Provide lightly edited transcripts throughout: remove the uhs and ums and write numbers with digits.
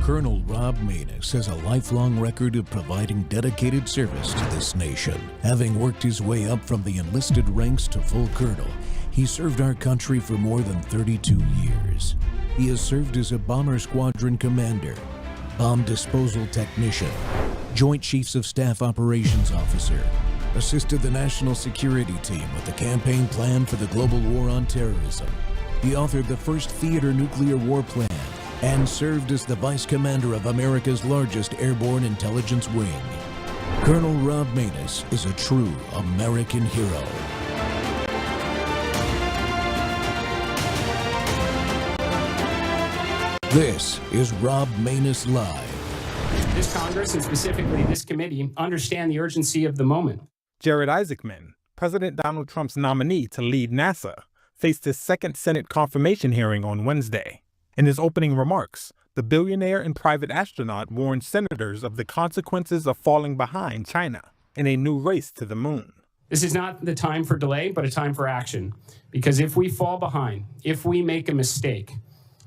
Colonel Rob Maness has a lifelong record of providing dedicated service to this nation. Having worked his way up from the enlisted ranks to full colonel, he served our country for more than 32 years. He has served as a bomber squadron commander, bomb disposal technician, Joint Chiefs of Staff Operations Officer, assisted the National Security Team with the campaign plan for the global war on terrorism. He authored the first theater nuclear war plan and served as the Vice Commander of America's largest airborne intelligence wing. Colonel Rob Maness is a true American hero. This is Rob Maness Live. This Congress, and specifically this committee, understand the urgency of the moment. Jared Isaacman, President Donald Trump's nominee to lead NASA, faced his second Senate confirmation hearing on Wednesday. In his opening remarks, the billionaire and private astronaut warned senators of the consequences of falling behind China in a new race to the moon. This is not the time for delay, but a time for action. Because if we fall behind, if we make a mistake,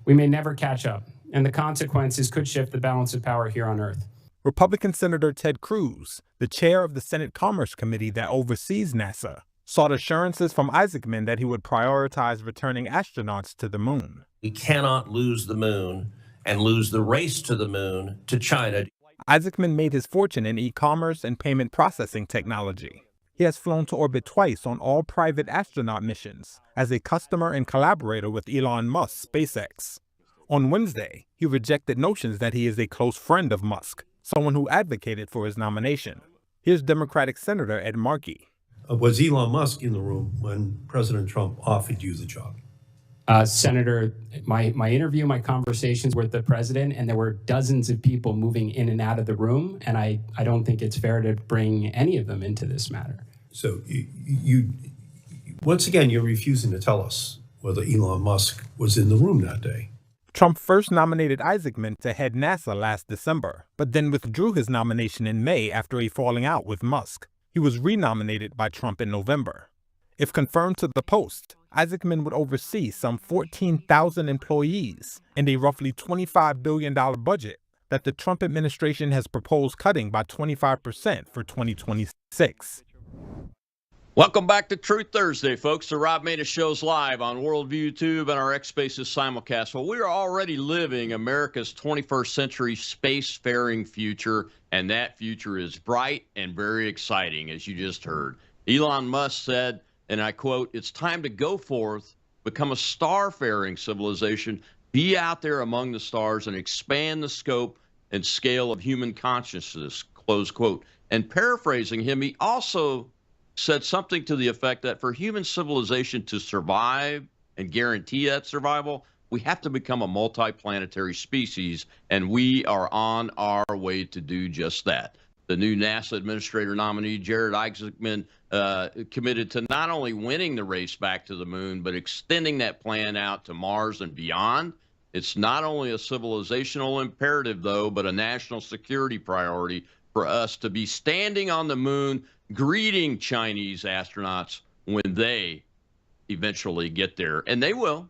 we may never catch up, and the consequences could shift the balance of power here on Earth. Republican Senator Ted Cruz, the chair of the Senate Commerce Committee that oversees NASA, sought assurances from Isaacman that he would prioritize returning astronauts to the moon. We cannot lose the moon and lose the race to the moon to China. Isaacman made his fortune in e-commerce and payment processing technology. He has flown to orbit twice on all private astronaut missions as a customer and collaborator with Elon Musk's SpaceX. On Wednesday, he rejected notions that he is a close friend of Musk, someone who advocated for his nomination. Here's Democratic Senator Ed Markey. Was Elon Musk in the room when President Trump offered you the job? Senator, my interview, my conversations with the president, and there were dozens of people moving in and out of the room, and I don't think it's fair to bring any of them into this matter. So you once again, you're refusing to tell us whether Elon Musk was in the room that day. Trump first nominated Isaacman to head NASA last December, but then withdrew his nomination in May after a falling out with Musk. He was renominated by Trump in November. If confirmed to the post, Isaacman would oversee some 14,000 employees and a roughly $25 billion budget that the Trump administration has proposed cutting by 25% for 2026. Welcome back to Truth Thursday, folks. The Rob Maness Show's live on Worldview Tube and our X Spaces simulcast. Well, we are already living America's 21st century spacefaring future, and that future is bright and very exciting, as you just heard. Elon Musk said, and I quote, "It's time to go forth, become a star-faring civilization, be out there among the stars, and expand the scope and scale of human consciousness," close quote. And paraphrasing him, he also said something to the effect that for human civilization to survive and guarantee that survival, we have to become a multi-planetary species, and we are on our way to do just that. The new NASA administrator nominee, Jared Isaacman, committed to not only winning the race back to the moon, but extending that plan out to Mars and beyond. It's not only a civilizational imperative, though, but a national security priority for us to be standing on the moon, greeting Chinese astronauts when they eventually get there, and they will.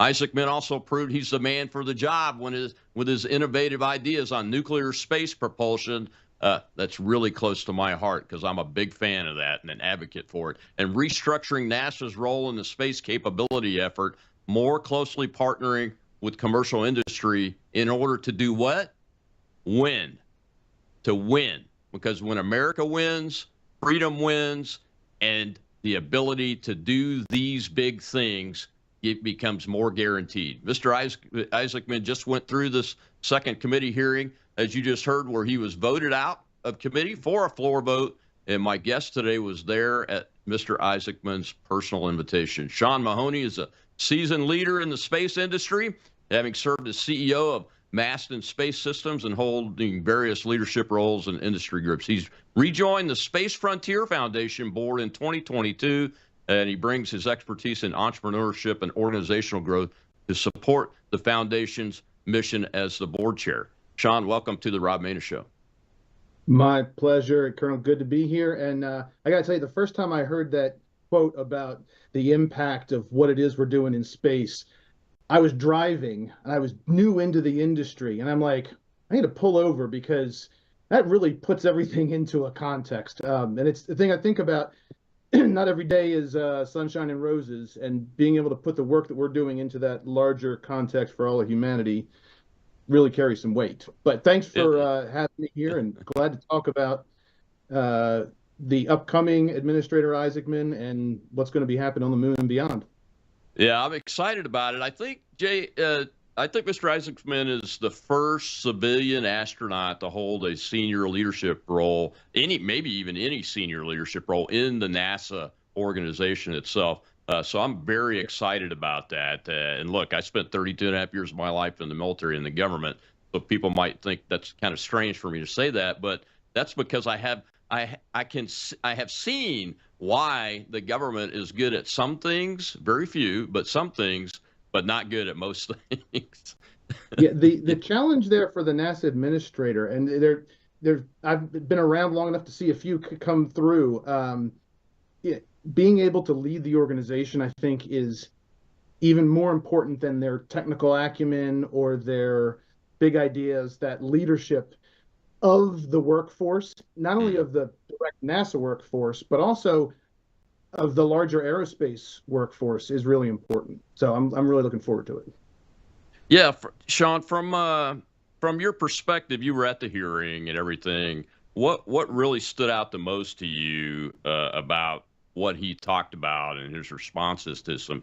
Isaacman also proved he's the man for the job with his innovative ideas on nuclear space propulsion. That's really close to my heart because I'm a big fan of that and an advocate for it. And restructuring NASA's role in the space capability effort, more closely partnering with commercial industry in order to do what? Win. To win. Because when America wins, freedom wins, and the ability to do these big things, it becomes more guaranteed. Mr. Isaacman just went through this second committee hearing, as you just heard, where he was voted out of committee for a floor vote, and my guest today was there at Mr. Isaacman's personal invitation. Sean Mahoney is a seasoned leader in the space industry, having served as CEO of Maness Space Systems and holding various leadership roles in industry groups. He's rejoined the Space Frontier Foundation board in 2022, and he brings his expertise in entrepreneurship and organizational growth to support the foundation's mission as the board chair. Sean, welcome to the Rob Maness Show. My pleasure, Colonel. Good to be here. And I got to tell you, the first time I heard that quote about the impact of what it is we're doing in space, I was driving and I was new into the industry, and I'm like, I need to pull over because that really puts everything into a context. And it's the thing I think about. Not every day is sunshine and roses, and being able to put the work that we're doing into that larger context for all of humanity really carries some weight. But thanks for having me here, and glad to talk about the upcoming Administrator Isaacman and what's going to be happening on the moon and beyond. Yeah, I'm excited about it. I think, Jay, I think Mr. Isaacman is the first civilian astronaut to hold a senior leadership role, maybe even any senior leadership role in the NASA organization itself. So I'm very excited about that. And look, I spent 32 and a half years of my life in the military and the government. So people might think that's kind of strange for me to say that, but that's because I have seen why the government is good at some things, very few, but some things, but not good at most things. Yeah, the challenge there for the NASA administrator, and I've been around long enough to see a few come through. Being able to lead the organization, I think, is even more important than their technical acumen or their big ideas. That leadership of the workforce, not only of the direct NASA workforce, but also of the larger aerospace workforce, is really important. So I'm really looking forward to it. Yeah, Sean, from your perspective, you were at the hearing and everything. What really stood out the most to you about what he talked about and his responses to some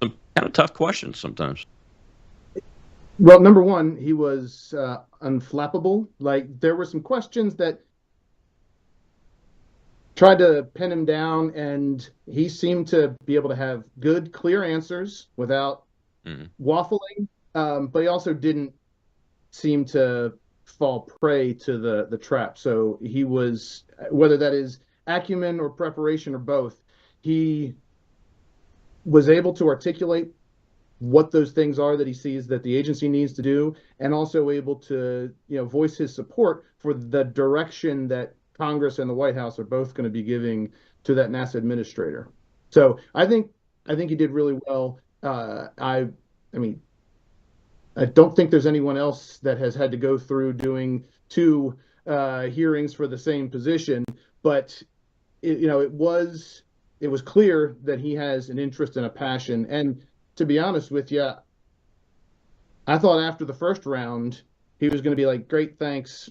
kind of tough questions sometimes? Well, number one, he was unflappable. Like, there were some questions that tried to pin him down, and he seemed to be able to have good, clear answers without waffling. But he also didn't seem to fall prey to the trap. So he was, whether that is acumen or preparation or both, he was able to articulate what those things are that he sees that the agency needs to do, and also able to, voice his support for the direction that Congress and the White House are both going to be giving to that NASA administrator. So I think he did really well. I mean, I don't think there's anyone else that has had to go through doing two hearings for the same position, but it was clear that he has an interest and a passion. And to be honest with you, I thought after the first round he was going to be like, "Great, thanks.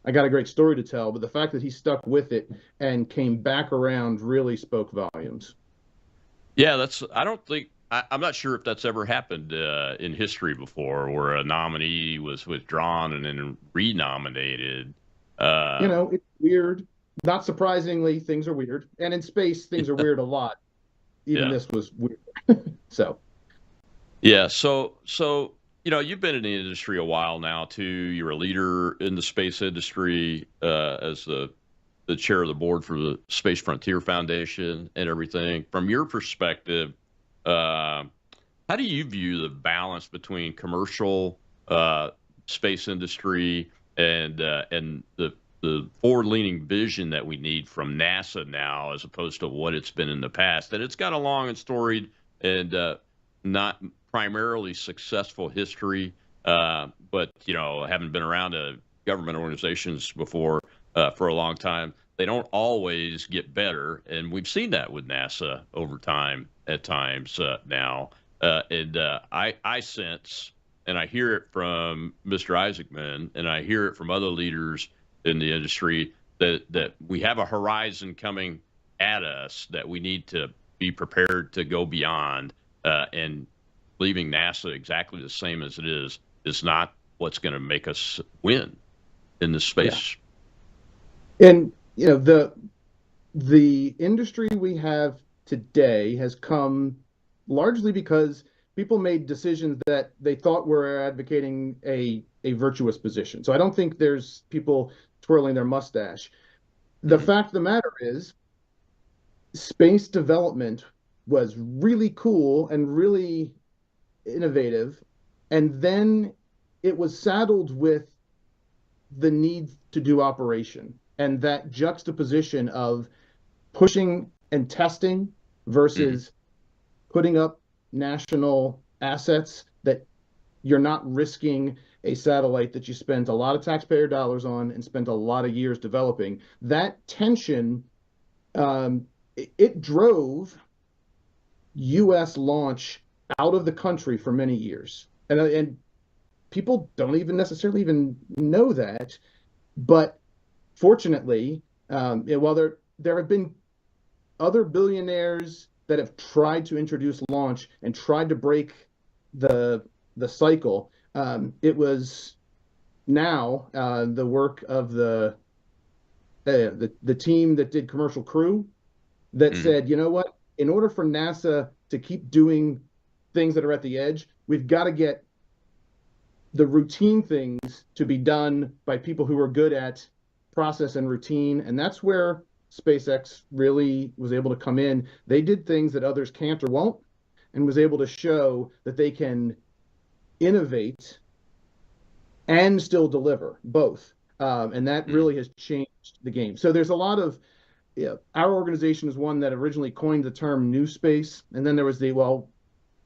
I got a great story to tell." But the fact that he stuck with it and came back around really spoke volumes. Yeah, I'm not sure if that's ever happened in history before, where a nominee was withdrawn and then renominated. It's weird. Not surprisingly, things are weird, and in space, things are weird a lot. Even this was weird. So. Yeah. So you've been in the industry a while now too. You're a leader in the space industry as the chair of the board for the Space Frontier Foundation and everything. From your perspective, how do you view the balance between commercial space industry and the forward-leaning vision that we need from NASA now, as opposed to what it's been in the past? And it's got a long and storied and not primarily successful history, but having been around government organizations before for a long time, they don't always get better, and we've seen that with NASA over time at times now. I sense, and I hear it from Mr. Isaacman, and I hear it from other leaders in the industry, that we have a horizon coming at us that we need to be prepared to go beyond, and leaving NASA exactly the same as it is not what's going to make us win in the space. Yeah. And the industry we have today has come largely because people made decisions that they thought were advocating a virtuous position. So I don't think there's people twirling their mustache. The fact of the matter is, space development was really cool and really innovative, and then it was saddled with the need to do operation, and that juxtaposition of pushing and testing versus putting up national assets that you're not risking a satellite that you spent a lot of taxpayer dollars on and spent a lot of years developing. That tension, it drove U.S. launch out of the country for many years. And people don't even necessarily even know that. But fortunately, while there have been other billionaires that have tried to introduce launch and tried to break the cycle, it was now the work of the team that did Commercial Crew that said, you know what? In order for NASA to keep doing things that are at the edge, we've got to get the routine things to be done by people who are good at process and routine. And that's where SpaceX really was able to come in. They did things that others can't or won't, and was able to show that they can innovate and still deliver both. And that really has changed the game. So there's a lot of, our organization is one that originally coined the term new space. And then there was well,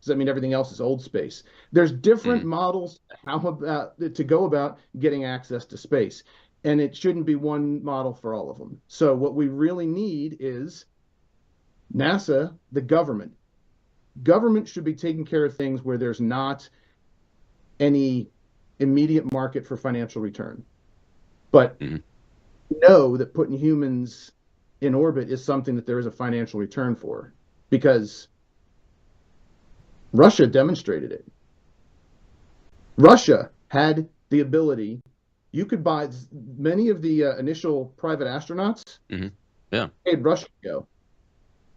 does that mean everything else is old space? There's different models to go about getting access to space. And it shouldn't be one model for all of them. So what we really need is NASA, the government. Government should be taking care of things where there's not any immediate market for financial return. But know that putting humans in orbit is something that there is a financial return for, because Russia demonstrated it. Russia had the ability. You could buy many of the initial private astronauts. Paid Russia to go,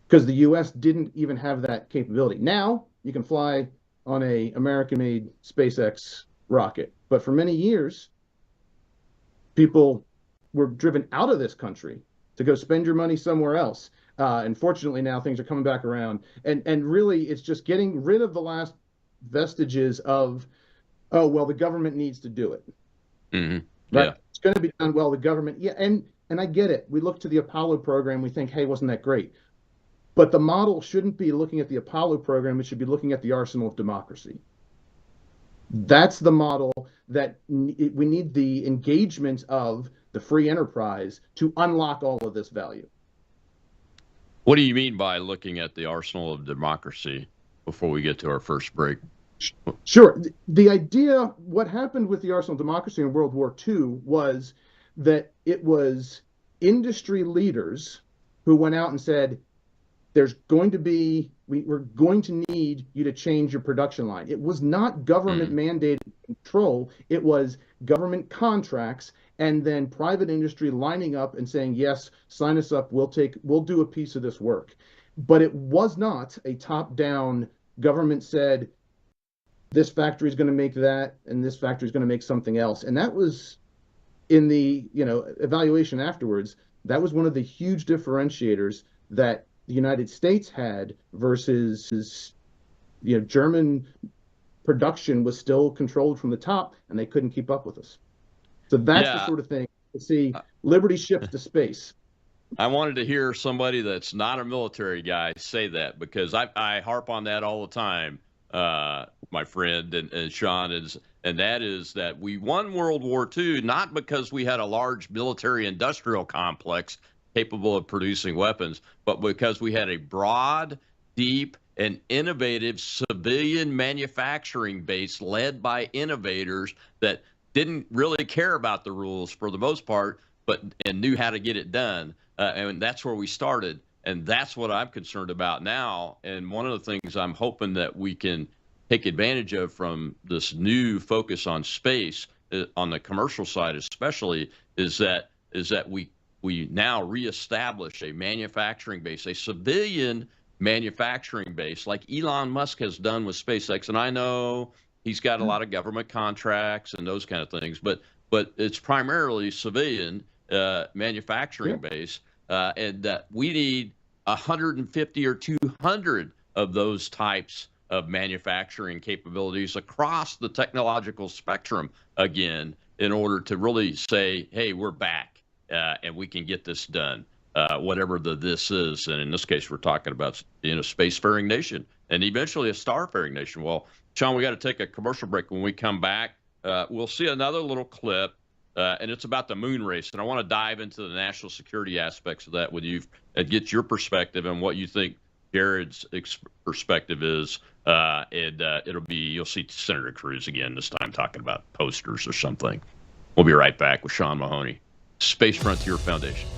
because the U.S. didn't even have that capability. Now you can fly on a American-made SpaceX rocket, but for many years, people were driven out of this country to go spend your money somewhere else. And fortunately, now things are coming back around. And really, it's just getting rid of the last vestiges of, oh, well, the government needs to do it. Right? It's going to be done well, the government. Yeah, and I get it. We look to the Apollo program, we think, hey, wasn't that great? But the model shouldn't be looking at the Apollo program. It should be looking at the arsenal of democracy. That's the model that we need, the engagement of the free enterprise to unlock all of this value. What do you mean by looking at the arsenal of democracy before we get to our first break? Sure. The idea, what happened with the arsenal of democracy in World War II was that it was industry leaders who went out and said, there's going to be, we're going to need you to change your production line. It was not government mandated control. It was government contracts and then private industry lining up and saying, yes, sign us up. We'll do a piece of this work. But it was not a top-down government said, this factory is going to make that and this factory is going to make something else. And that was in the, evaluation afterwards, that was one of the huge differentiators that the United States had versus, German production was still controlled from the top and they couldn't keep up with us. So that's the sort of thing to see Liberty ships to space. I wanted to hear somebody that's not a military guy say that, because I harp on that all the time, my friend and Sean, and that is that we won World War II not because we had a large military industrial complex capable of producing weapons, but because we had a broad, deep, and innovative civilian manufacturing base led by innovators that didn't really care about the rules for the most part, and knew how to get it done. And that's where we started. And that's what I'm concerned about now. And one of the things I'm hoping that we can take advantage of from this new focus on space, on the commercial side especially, is that we now reestablish a manufacturing base, a civilian manufacturing base, like Elon Musk has done with SpaceX. And I know he's got a lot of government contracts and those kind of things, but it's primarily civilian manufacturing base, and that we need 150 or 200 of those types of manufacturing capabilities across the technological spectrum again, in order to really say, hey, we're back. And we can get this done, whatever this is. And in this case, we're talking about, spacefaring nation and eventually a star-faring nation. Well, Sean, we got to take a commercial break. When we come back, we'll see another little clip, and it's about the moon race. And I want to dive into the national security aspects of that with you and get your perspective and what you think Jared's perspective is. You'll see Senator Cruz again this time talking about posters or something. We'll be right back with Sean Mahoney, Space Frontier Foundation.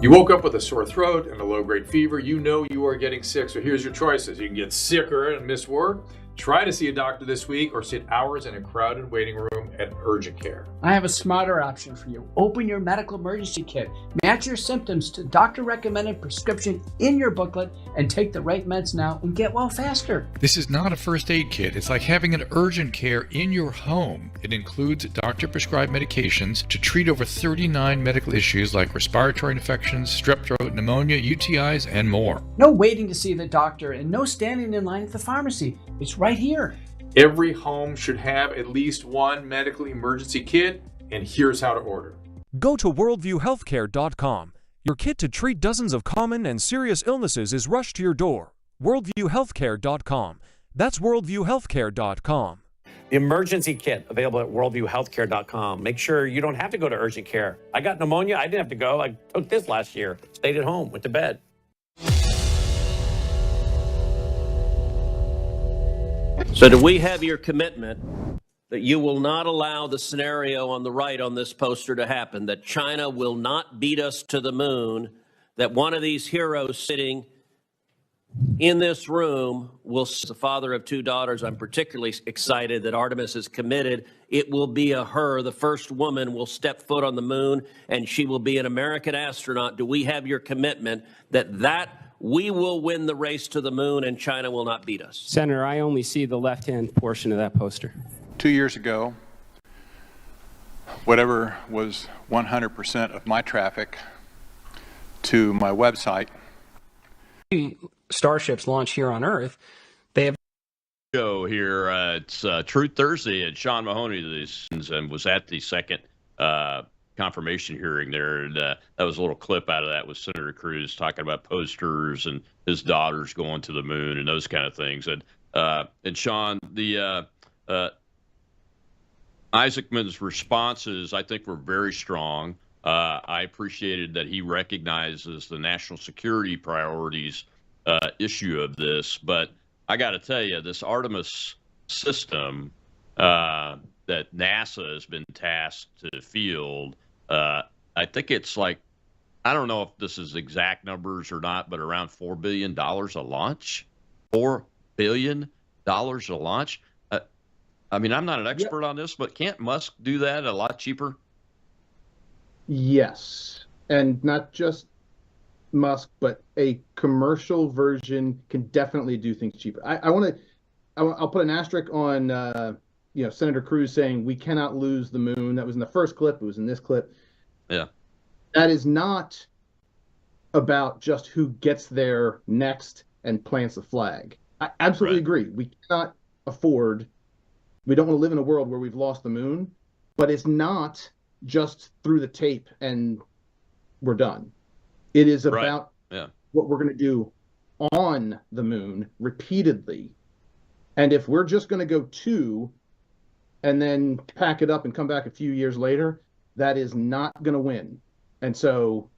You woke up with a sore throat and a low-grade fever. You know you are getting sick, so here's your choices. You can get sicker and miss work. Try to see a doctor this week or sit hours in a crowded waiting room at urgent care. I have a smarter option for you. Open your medical emergency kit. Match your symptoms to doctor-recommended prescription in your booklet and take the right meds now and get well faster. This is not a first aid kit. It's like having an urgent care in your home. It includes doctor-prescribed medications to treat over 39 medical issues like respiratory infections, strep throat, pneumonia, UTIs, and more. No waiting to see the doctor and no standing in line at the pharmacy. It's right here. Every home should have at least one medical emergency kit, and here's how to order. Go to worldviewhealthcare.com. Your kit to treat dozens of common and serious illnesses is rushed to your door. worldviewhealthcare.com. That's worldviewhealthcare.com. The emergency kit available at worldviewhealthcare.com. Make sure you don't have to go to urgent care. I got pneumonia. I didn't have to go. I took this last year. Stayed at home. Went to bed. So do we have your commitment that you will not allow the scenario on the right on this poster to happen, that China will not beat us to the moon, that one of these heroes sitting in this room will, as a father of two daughters, I'm particularly excited that Artemis is committed. It will be a her. The first woman will step foot on the moon, and she will be an American astronaut. Do we have your commitment that we will win the race to the moon and China will not beat us? Senator, I only see the left-hand portion of that poster. 2 years ago, whatever was 100% of my traffic to my website. Starships launch here on Earth. They have show here. It's Truth Thursday, and Sean Mahoney was at the second confirmation hearing there. And that was a little clip out of that with Senator Cruz talking about posters and his daughters going to the moon and those kind of things. And Sean, the Isaacman's responses, I think, were very strong. I appreciated that he recognizes the national security priorities issue of this. But I got to tell you, this Artemis system that NASA has been tasked to field, I think it's like, I don't know if this is exact numbers or not, but around $4 billion a launch. $4 billion a launch. I mean, I'm not an expert on this, but can't Musk do that a lot cheaper? Yes. And not just Musk, but a commercial version can definitely do things cheaper. I'll put an asterisk on, Senator Cruz saying we cannot lose the moon. That was in the first clip. It was in this clip. Yeah. That is not about just who gets there next and plants the flag. I absolutely agree. We cannot afford, we don't want to live in a world where we've lost the moon, but it's not just through the tape and we're done. It is about what we're going to do on the moon repeatedly. And if we're just going to go to and then pack it up and come back a few years later, that is not going to win. And so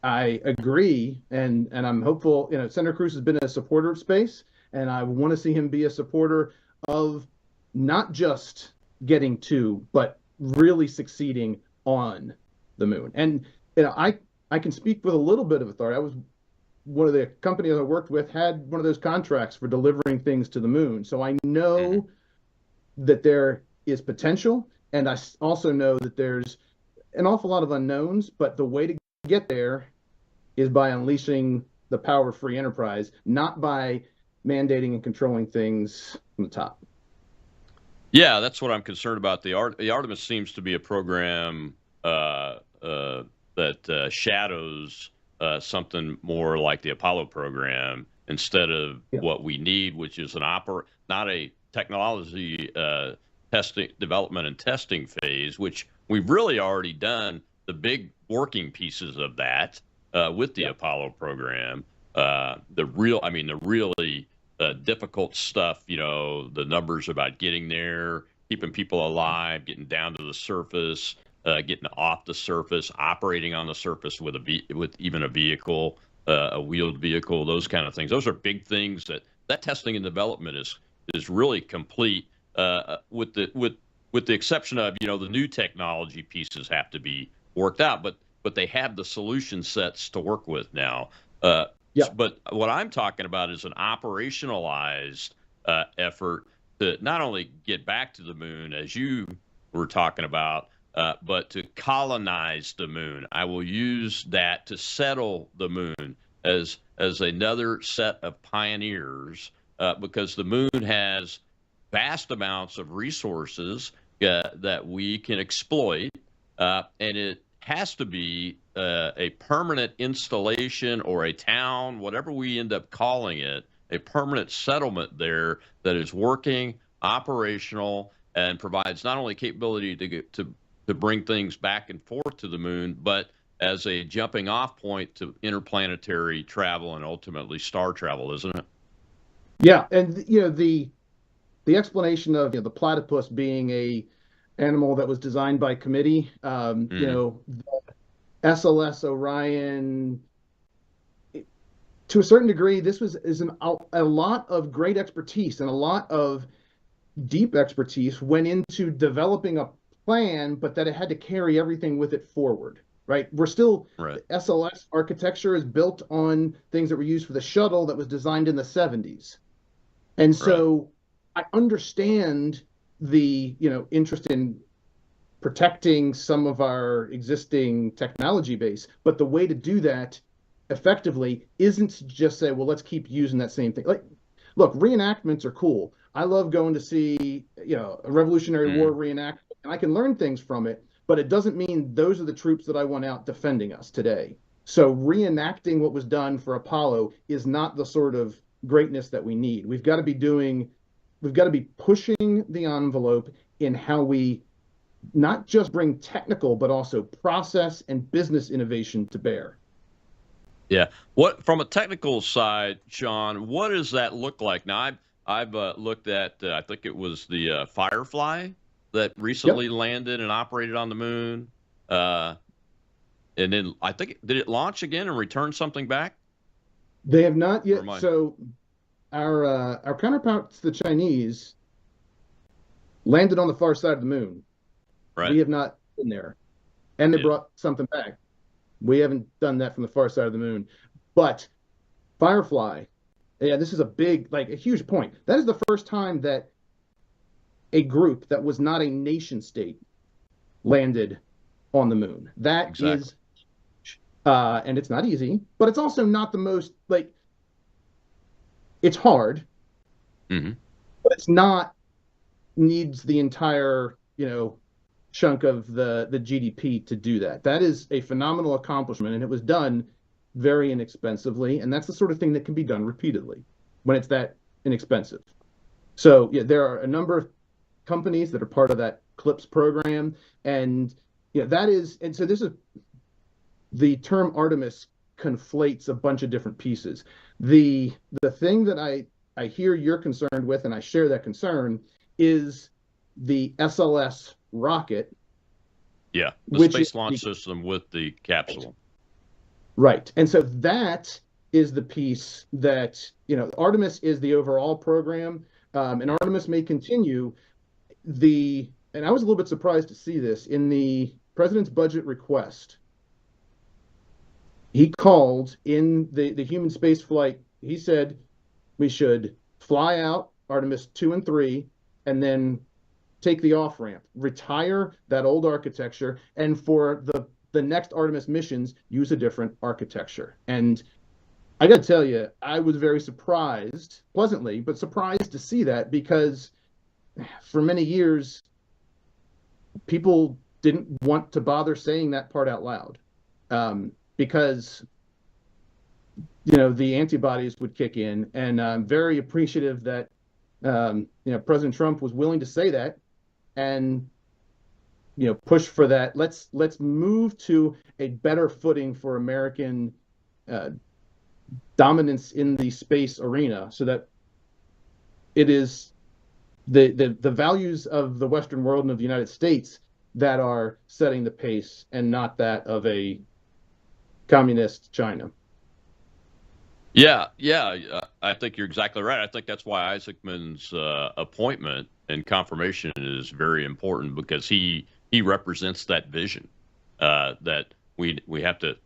I agree, and I'm hopeful. Senator Cruz has been a supporter of space, and I want to see him be a supporter of not just getting to, but really succeeding on the moon. And I can speak with a little bit of authority. I was one of the companies I worked with had one of those contracts for delivering things to the moon. So I know that there is potential, and I also know that there's an awful lot of unknowns, but the way to get there is by unleashing the power of free enterprise, not by mandating and controlling things from the top. Yeah, that's what I'm concerned about. The Artemis seems to be a program that shadows something more like the Apollo program instead of what we need, which is not a technology development and testing phase, which we've really already done the big working pieces of that. with the Apollo program. The really difficult stuff, the numbers about getting there, keeping people alive, getting down to the surface, getting off the surface, operating on the surface with even a vehicle, a wheeled vehicle, those kind of things. Those are big things that testing and development is really complete, with the exception of, the new technology pieces have to be worked out, but they have the solution sets to work with now. But what I'm talking about is an operationalized effort to not only get back to the moon, as you were talking about, but to colonize the moon. I will use that to settle the moon as another set of pioneers, because the moon has vast amounts of resources that we can exploit, and it has to be a permanent installation or a town, whatever we end up calling it, a permanent settlement there that is working, operational, and provides not only capability to bring things back and forth to the moon, but as a jumping off point to interplanetary travel and ultimately star travel, isn't it? Yeah, and the explanation of the platypus being a animal that was designed by committee, the SLS Orion, to a certain degree, this is a lot of great expertise and a lot of deep expertise went into developing a plan, but that it had to carry everything with it forward. Right? We're still, the SLS architecture is built on things that were used for the shuttle that was designed in the 70s. And so I understand the, interest in protecting some of our existing technology base, but the way to do that effectively isn't to just say, well, let's keep using that same thing. Like, look, reenactments are cool. I love going to see, a Revolutionary War reenactment, and I can learn things from it, but it doesn't mean those are the troops that I want out defending us today. So reenacting what was done for Apollo is not the sort of greatness that we need. We've got to be pushing the envelope in how we not just bring technical, but also process and business innovation to bear. Yeah. What, from a technical side, Sean, what does that look like? Now, I've looked at, I think it was the Firefly that recently landed and operated on the moon. And then I think, did it launch again and return something back? They have not yet. So our counterparts, the Chinese, landed on the far side of the moon. Right. We have not been there. And they brought something back. We haven't done that from the far side of the moon. But Firefly, this is a huge point. That is the first time that a group that was not a nation state landed on the moon. That is, and it's not easy, but it's also not the most, it's hard, but it's not needs the entire, chunk of the GDP to do that. That is a phenomenal accomplishment, and it was done very inexpensively, and that's the sort of thing that can be done repeatedly when it's that inexpensive. So there are a number of companies that are part of that CLIPS program, and so this is the term Artemis conflates a bunch of different pieces. The thing that I hear you're concerned with, and I share that concern, is the SLS rocket. Yeah, the Space Launch System with the capsule. Right. And so that is the piece that, Artemis is the overall program, and Artemis may continue. And I was a little bit surprised to see this in the president's budget request. He called in the human space flight, he said we should fly out Artemis 2 and 3 and then take the off-ramp, retire that old architecture, and for the next Artemis missions, use a different architecture. And I got to tell you, I was very surprised, pleasantly, but surprised to see that, because for many years, people didn't want to bother saying that part out loud, because the antibodies would kick in. And I'm very appreciative that President Trump was willing to say that. And push for that. Let's move to a better footing for American dominance in the space arena, so that it is the values of the Western world and of the United States that are setting the pace, and not that of a communist China. Yeah, I think you're exactly right. I think that's why Isaacman's appointment and confirmation is very important, because he represents that vision that we have to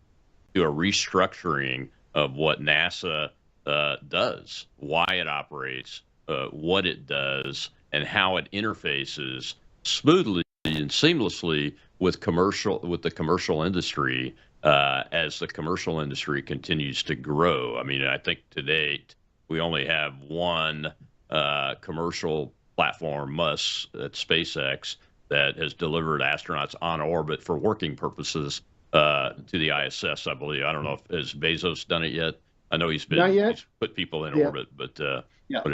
do a restructuring of what NASA does, why it operates, what it does, and how it interfaces smoothly and seamlessly with the commercial industry as the commercial industry continues to grow. I mean, I think to date we only have one commercial platform, Musk, at SpaceX, that has delivered astronauts on orbit for working purposes to the ISS, I believe. I don't know if has Bezos done it yet. I know he's put people in orbit, but but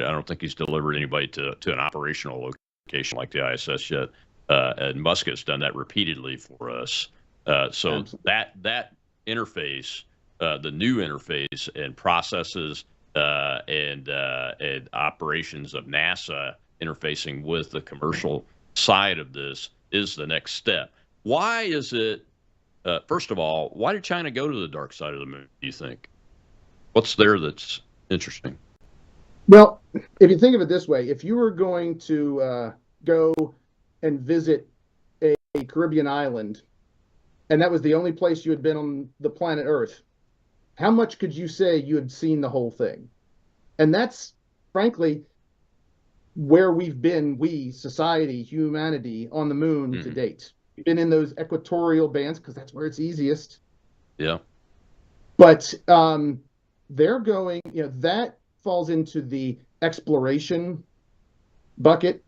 I don't think he's delivered anybody to an operational location like the ISS yet. And Musk has done that repeatedly for us. So that interface, the new interface and processes and operations of NASA interfacing with the commercial side of this is the next step. Why is it? First of all, why did China go to the dark side of the moon, do you think? What's there that's interesting? Well, if you think of it this way, if you were going to go and visit a Caribbean island, and that was the only place you had been on the planet Earth, how much could you say you had seen the whole thing? And that's, frankly, where we've been, we, society, humanity, on the moon to date. We've been in those equatorial bands because that's where it's easiest. Yeah. But they're going, that falls into the exploration bucket.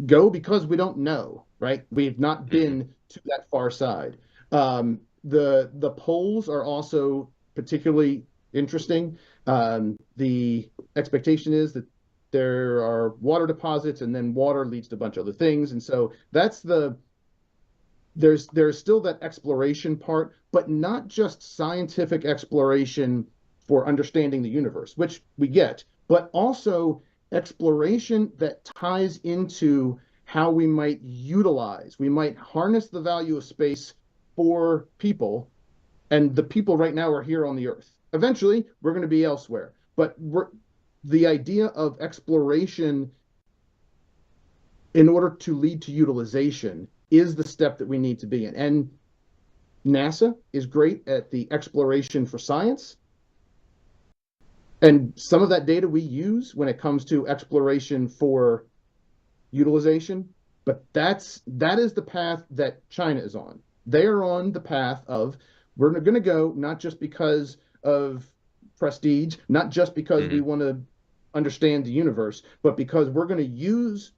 Go because we don't know, right? We've not been to that far side. The poles are also particularly interesting. The expectation is that there are water deposits, and then water leads to a bunch of other things. And so that's there's still that exploration part, but not just scientific exploration for understanding the universe, which we get, but also exploration that ties into how we might harness the value of space for people. And the people right now are here on the Earth. Eventually, we're going to be elsewhere. But the idea of exploration in order to lead to utilization is the step that we need to be in. And NASA is great at the exploration for science. And some of that data we use when it comes to exploration for utilization. But that is the path that China is on. They are on the path of, we're going to go not just because of prestige, not just because we want to understand the universe, but because we're going to use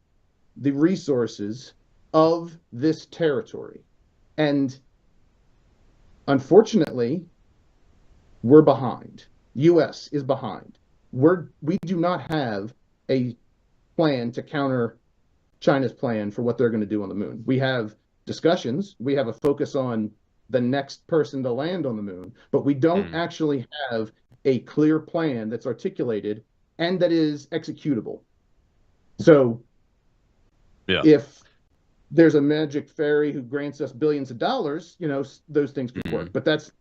the resources of this territory. And unfortunately, we're behind. U.S. is behind. We do not have a plan to counter China's plan for what they're going to do on the moon. We have discussions. We have a focus on the next person to land on the moon, but we don't actually have a clear plan that's articulated and that is executable. So if there's a magic fairy who grants us billions of dollars, those things could work, but that's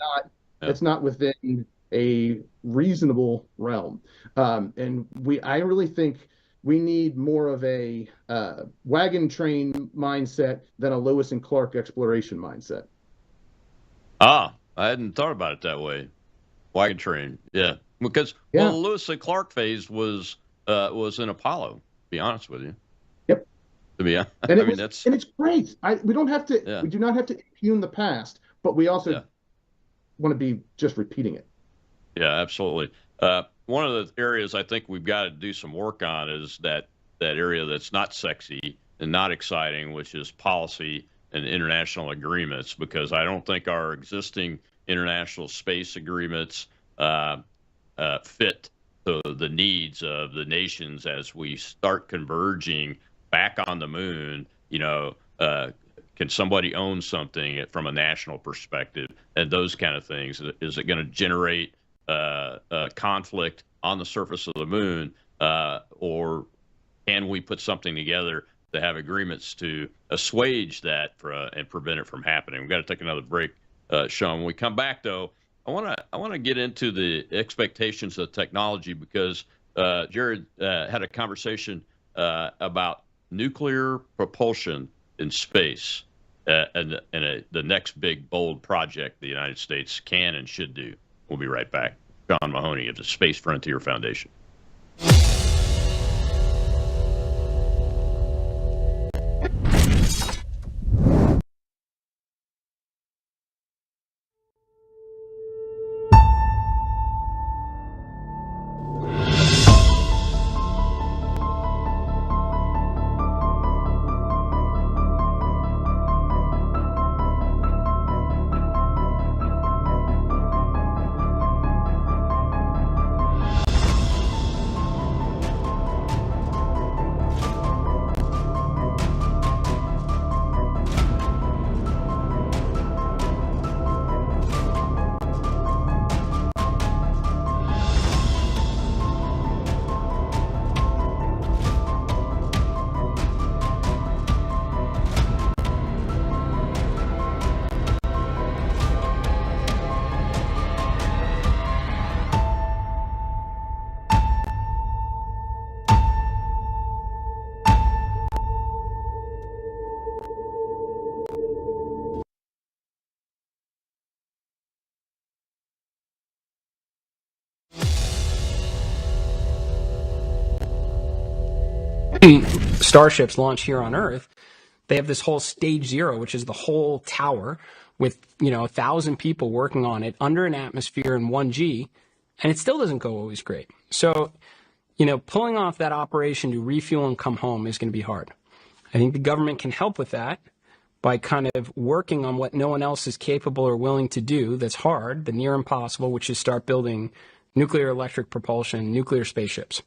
not within a reasonable realm. And I really think we need more of a wagon train mindset than a Lewis and Clark exploration mindset. I hadn't thought about it that way. Wagon train, because the Lewis and Clark phase was in Apollo. To be honest with you. Yep. To be honest, and it's great. We don't have to. Yeah. We do not have to impugn the past, but we also want to be just repeating it. Yeah, absolutely. One of the areas I think we've got to do some work on is that area that's not sexy and not exciting, which is policy and international agreements, because I don't think our existing international space agreements fit the needs of the nations as we start converging back on the moon. Can somebody own something from a national perspective, and those kind of things? Is it going to generate conflict on the surface of the moon, or can we put something together to have agreements to assuage that and prevent it from happening? We've got to take another break, Sean. When we come back, though, I want to get into the expectations of technology, because Jared had a conversation about nuclear propulsion in space and the next big bold project the United States can and should do. We'll be right back. Sean Mahoney of the Space Frontier Foundation. Starships launch here on Earth, they have this whole stage zero, which is the whole tower with 1,000 people working on it under an atmosphere in 1G, and it still doesn't go always great. So, pulling off that operation to refuel and come home is going to be hard. I think the government can help with that by kind of working on what no one else is capable or willing to do that's hard, the near impossible, which is start building nuclear electric propulsion, nuclear spaceships.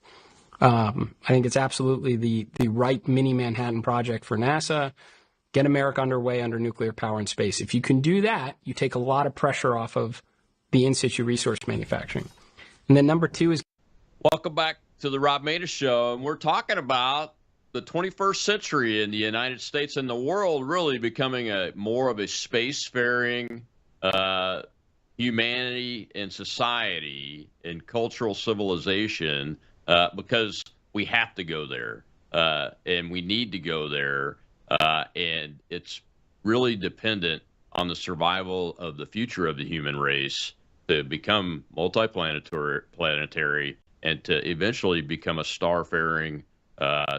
I think it's absolutely the right mini Manhattan project for NASA. Get America underway under nuclear power in space. If you can do that, you take a lot of pressure off of the in-situ resource manufacturing. And then number two is... Welcome back to the Rob Maness Show. And we're talking about the 21st century in the United States and the world really becoming more of a spacefaring humanity and society and cultural civilization, because we have to go there, and we need to go there, and it's really dependent on the survival of the future of the human race to become multiplanetary and to eventually become a star-faring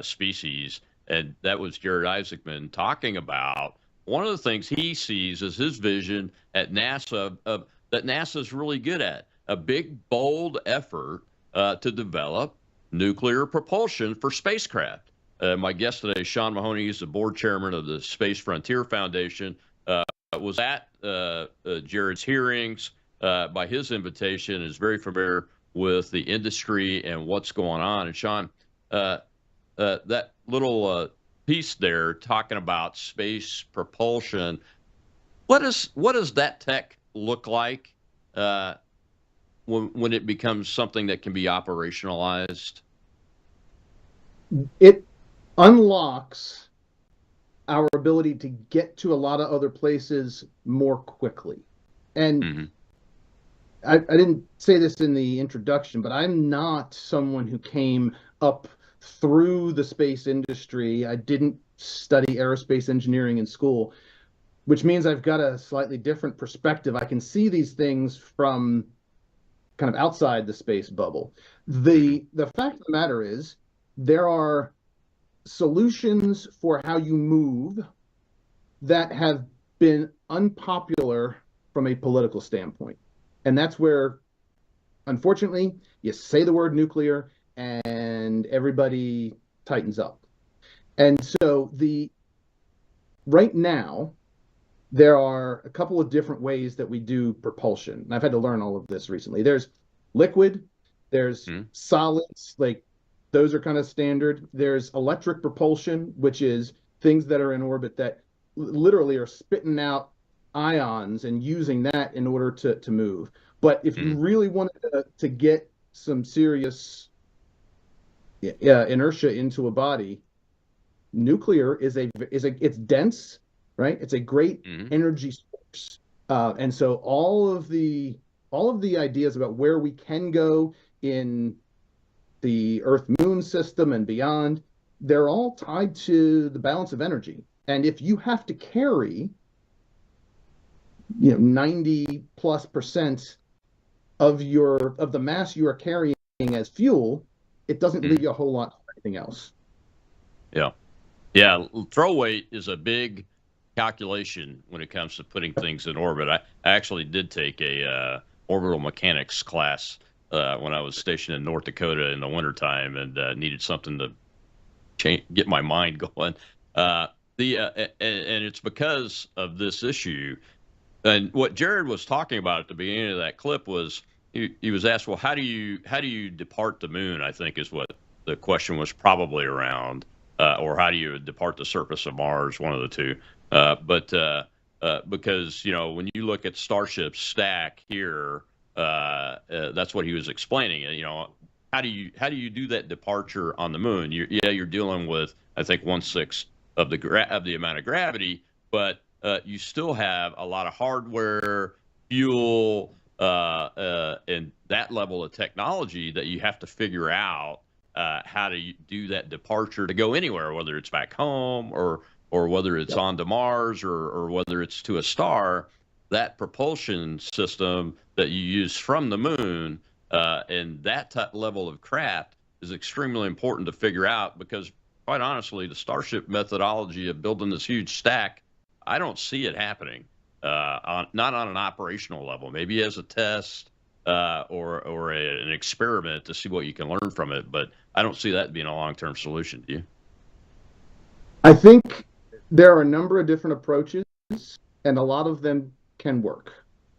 species. And that was Jared Isaacman talking about one of the things he sees as his vision at NASA that NASA is really good at, a big, bold effort to develop nuclear propulsion for spacecraft. My guest today, Sean Mahoney, is the board chairman of the Space Frontier Foundation, was at Jared's hearings by his invitation, is very familiar with the industry and what's going on. And Sean, that little piece there talking about space propulsion, what does that tech look like when it becomes something that can be operationalized? It unlocks our ability to get to a lot of other places more quickly. And I didn't say this in the introduction, but I'm not someone who came up through the space industry. I didn't study aerospace engineering in school, which means I've got a slightly different perspective. I can see these things from kind of outside the space bubble. The fact of the matter is, there are solutions for how you move that have been unpopular from a political standpoint. And that's where, unfortunately, you say the word nuclear and everybody tightens up. And so right now, there are a couple of different ways that we do propulsion. And I've had to learn all of this recently. There's liquid, there's solids, like those are kind of standard. There's electric propulsion, which is things that are in orbit that literally are spitting out ions and using that in order to move. But if you really wanted to get some serious inertia into a body, nuclear is it's dense, right? It's a great energy source, and so all of the ideas about where we can go in the Earth Moon system and beyond, they're all tied to the balance of energy. And if you have to carry 90+% of the mass you are carrying as fuel, it doesn't leave you a whole lot for anything else. Yeah, throw weight is a big calculation when it comes to putting things in orbit. I actually did take a orbital mechanics class when I was stationed in North Dakota in the wintertime and needed something to get my mind going. And it's because of this issue. And what Jared was talking about at the beginning of that clip was he was asked, well, how do you depart the moon? I think is what the question was probably around. Or how do you depart the surface of Mars? One of the two. Because when you look at Starship's stack here, that's what he was explaining. How do you do that departure on the moon? You're dealing with, I think, 1/6 of the amount of gravity, but you still have a lot of hardware, fuel, and that level of technology that you have to figure out. How to do that departure to go anywhere, whether it's back home or whether it's on to Mars or whether it's to a star. That propulsion system that you use from the moon and that level of craft is extremely important to figure out, because quite honestly, the Starship methodology of building this huge stack, I don't see it happening, not on an operational level, maybe as a test or an experiment to see what you can learn from it. But I don't see that being a long-term solution. Do you? I think there are a number of different approaches, and a lot of them can work.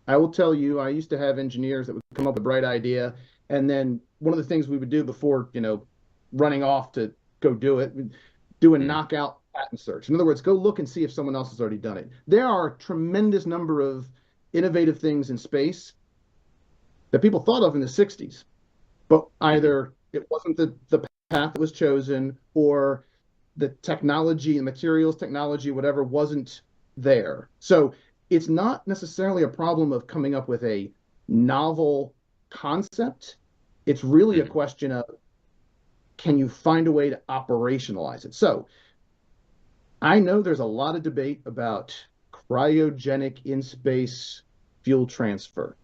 I will tell you, I used to have engineers that would come up with a bright idea, and then one of the things we would do before, running off to go do it, do a knockout patent search. In other words, go look and see if someone else has already done it. There are a tremendous number of innovative things in space that people thought of in the 60s, but either it wasn't the path that was chosen, or the technology and materials technology, whatever, wasn't there. So it's not necessarily a problem of coming up with a novel concept. It's really a question of, can you find a way to operationalize it? So I know there's a lot of debate about cryogenic in-space fuel transfer.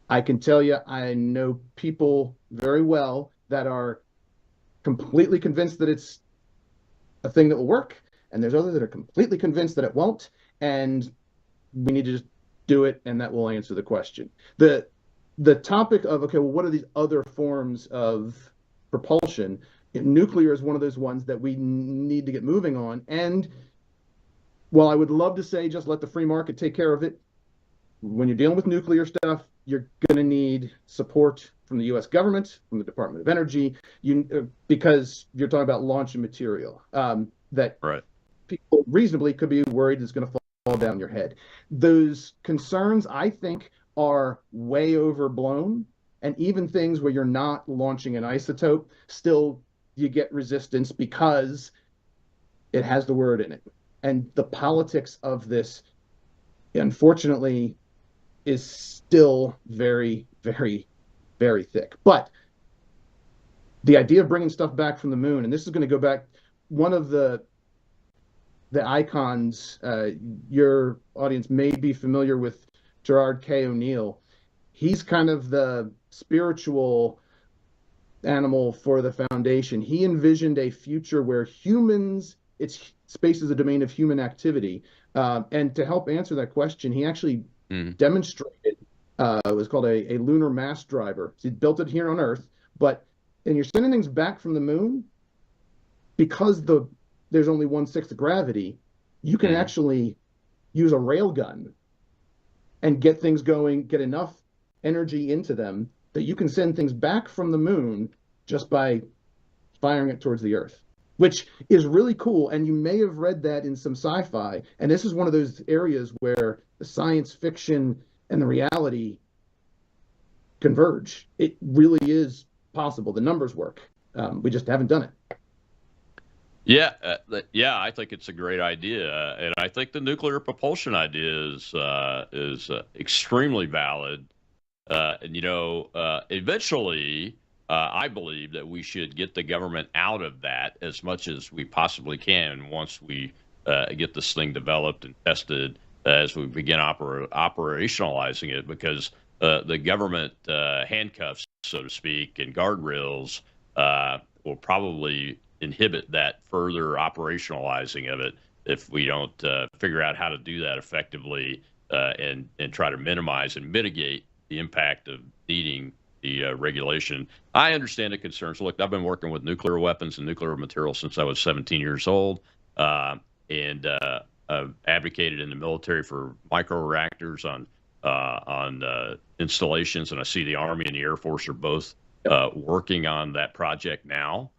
I can tell you, I know people very well that are completely convinced that it's a thing that will work, and there's others that are completely convinced that it won't, and we need to just do it, and that will answer the question. The topic of, okay, well, what are these other forms of propulsion? Nuclear is one of those ones that we need to get moving on. And while I would love to say just let the free market take care of it, when you're dealing with nuclear stuff, you're going to need support from the U.S. government, from the Department of Energy, because you're talking about launch and material that people reasonably could be worried is going to fall down your head. Those concerns, I think, are way overblown. And even things where you're not launching an isotope, still you get resistance because it has the word in it. And the politics of this, unfortunately, is still very, very, very thick. But the idea of bringing stuff back from the moon, and this is going to go back, one of the icons, your audience may be familiar with Gerard K. O'Neill. He's kind of the spiritual animal for the foundation. He envisioned a future where space is a domain of human activity. And to help answer that question, he actually demonstrated, it was called a lunar mass driver. So he built it here on Earth, and you're sending things back from the moon, because there's only 1/6 of gravity, you can actually use a rail gun and get things going, get enough energy into them that you can send things back from the moon just by firing it towards the Earth. which is really cool. And you may have read that in some sci-fi. And this is one of those areas where the science fiction and the reality converge. It really is possible. The numbers work. We just haven't done it. Yeah, I think it's a great idea, and I think the nuclear propulsion idea is extremely valid. And eventually, I believe that we should get the government out of that as much as we possibly can once we get this thing developed and tested as we begin operationalizing it, because the government handcuffs, so to speak, and guardrails will probably inhibit that further operationalizing of it if we don't figure out how to do that effectively and try to minimize and mitigate the impact of needing the regulation. I understand the concerns. Look, I've been working with nuclear weapons and nuclear materials since I was 17 years old, and I've advocated in the military for microreactors on installations, and I see the Army and the Air Force are both working on that project now.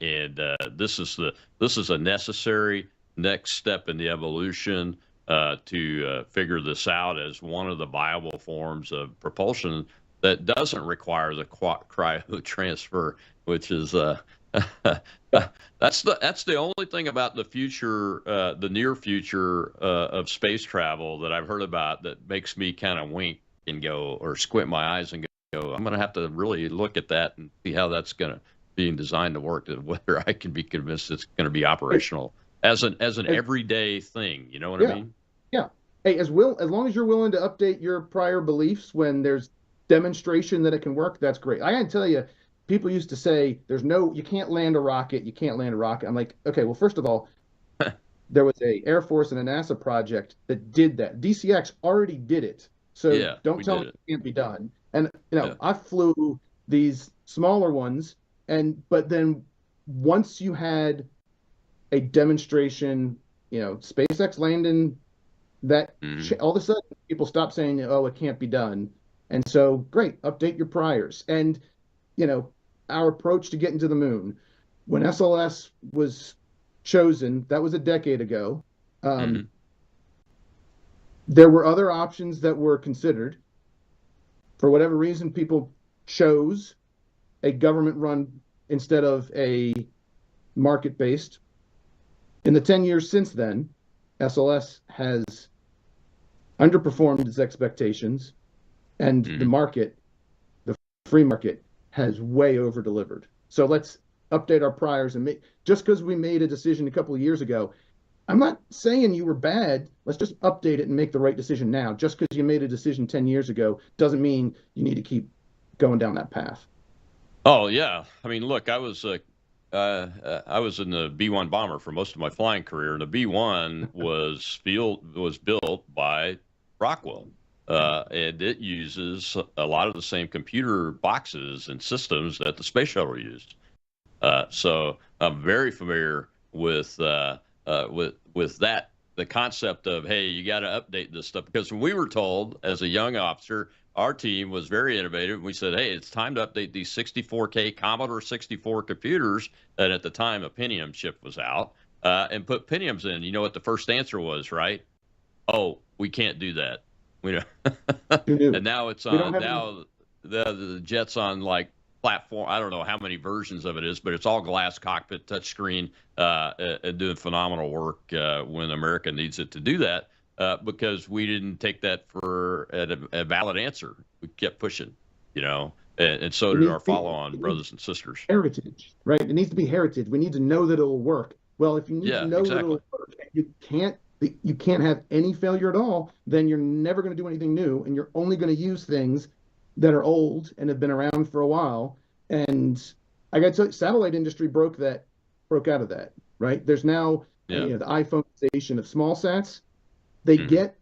This is a necessary next step in the evolution to figure this out as one of the viable forms of propulsion that doesn't require the cryo transfer, which is that's the only thing about the future, the near future of space travel that I've heard about that makes me kind of wink and go, or squint my eyes and go, I'm going to have to really look at that and see how that's going to being designed to work, whether I can be convinced it's going to be operational as an everyday thing. You know what I mean? Yeah. Hey, as long as you're willing to update your prior beliefs when there's demonstration that it can work, that's great. I gotta tell you, people used to say you can't land a rocket. You can't land a rocket. I'm like, okay, well, first of all, there was a Air Force and a NASA project that did that. DCX already did it. So don't tell me it can't be done. And I flew these smaller ones. But then once you had a demonstration, SpaceX landing that, all of a sudden people stopped saying, oh, it can't be done. And so, great, update your priors. And, our approach to getting to the moon, when SLS was chosen, that was a decade ago. There were other options that were considered. For whatever reason, people chose a government run instead of a market-based. In the 10 years since then, SLS has underperformed its expectations, and the market, the free market, has way over-delivered. So let's update our priors and just because we made a decision a couple of years ago, I'm not saying you were bad. Let's just update it and make the right decision now. Just because you made a decision 10 years ago doesn't mean you need to keep going down that path. Oh yeah, I mean, look, I was in the B-1 bomber for most of my flying career, and the B-1 was built by Rockwell, and it uses a lot of the same computer boxes and systems that the space shuttle used. So I'm very familiar with that, the concept of, hey, you got to update this stuff, because when we were told as a young officer, our team was very innovative. We said, hey, it's time to update these 64K Commodore 64 computers that at the time a Pentium chip was out, and put Pentiums in. You know what the first answer was, right? Oh, we can't do that. And now it's on, the jet's on like platform. I don't know how many versions of it is, but it's all glass cockpit, touchscreen, doing phenomenal work when America needs it to do that. Because we didn't take that for a valid answer. We kept pushing, and so did our follow-on brothers and sisters. Heritage, right? It needs to be heritage. We need to know that it'll work. Well, if you need to know that it'll work, you can't have any failure at all, then you're never going to do anything new, and you're only going to use things that are old and have been around for a while. And I got to tell you, satellite industry broke out of that, right? There's now the iPhoneization of small sats. They get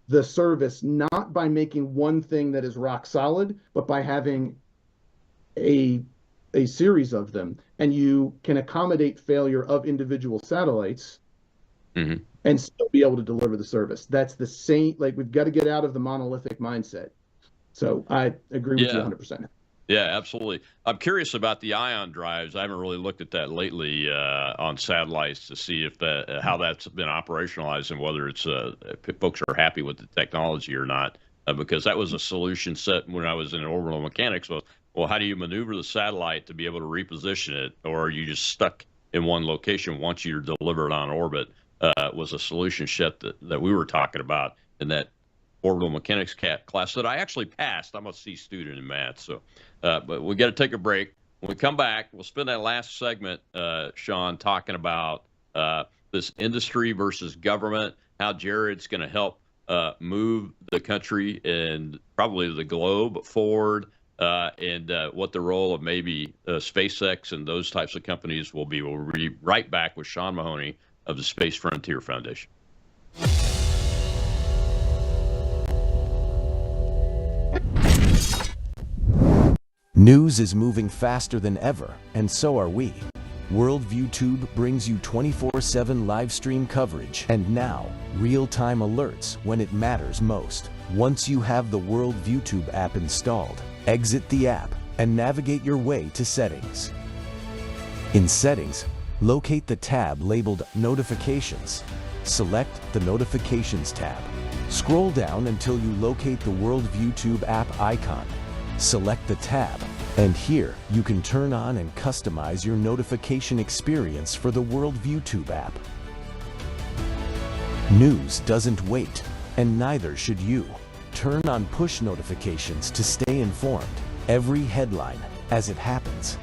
the service not by making one thing that is rock solid, but by having a series of them. And you can accommodate failure of individual satellites and still be able to deliver the service. That's the same, we've got to get out of the monolithic mindset. So I agree with you 100%. Yeah, absolutely. I'm curious about the ion drives. I haven't really looked at that lately on satellites to see if how that's been operationalized and whether it's if folks are happy with the technology or not. Because that was a solution set when I was in orbital mechanics. Well, how do you maneuver the satellite to be able to reposition it, or are you just stuck in one location once you're delivered on orbit? Was a solution set that we were talking about in that orbital mechanics class that I actually passed. I'm a C student in math, so but we got to take a break. When we come back, we'll spend that last segment, Sean, talking about this industry versus government, how Jared's going to help move the country and probably the globe forward, and what the role of maybe SpaceX and those types of companies will be. We'll be right back with Sean Mahoney of the Space Frontier Foundation. News is moving faster than ever, and so are we. Worldview Tube brings you 24/7 live stream coverage and now real-time alerts when it matters most. Once you have the Worldview Tube app installed, exit the app and navigate your way to Settings. In Settings, locate the tab labeled Notifications. Select the Notifications tab. Scroll down until you locate the Worldview Tube app icon. Select the tab, and here you can turn on and customize your notification experience for the Worldview Tube app. News doesn't wait, and neither should you. Turn on push notifications to stay informed. Every headline as it happens.